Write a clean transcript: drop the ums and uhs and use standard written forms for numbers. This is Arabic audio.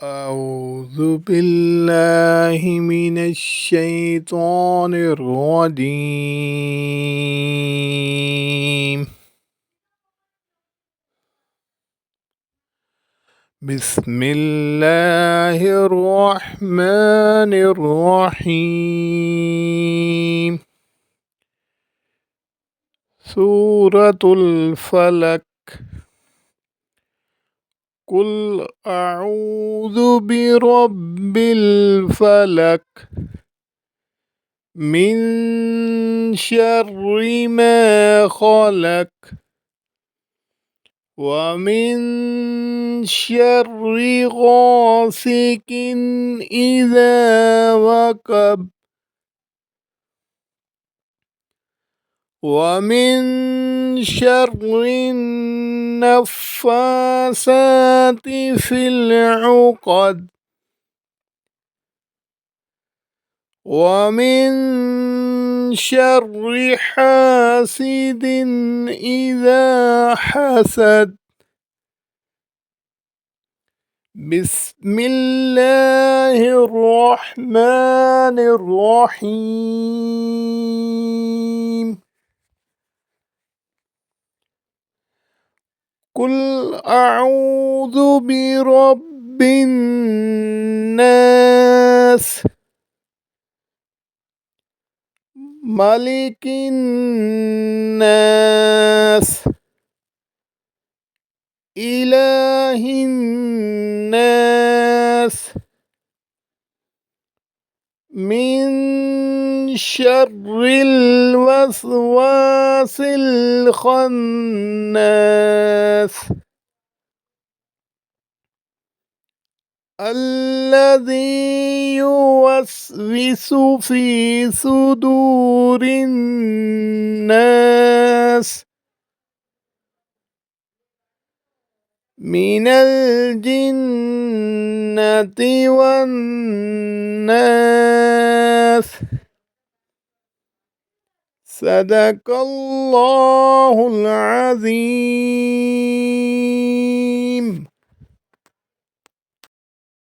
أعوذ بالله من الشيطان الرجيم. بسم الله الرحمن الرحيم. سورة الفلق. قل أعوذ برب الفلق من شر ما خلق ومن شر غاسق إذا وقب ومن شر النفاثات في العقد ومن شر حاسد إذا حسد. بسم الله الرحمن الرحيم. قل أعوذ برب الناس ملك الناس إله الناس من شر الوسواس الخناس الذي يوسوس في صدور الناس من الجنة والناس. صدق الله العظيم.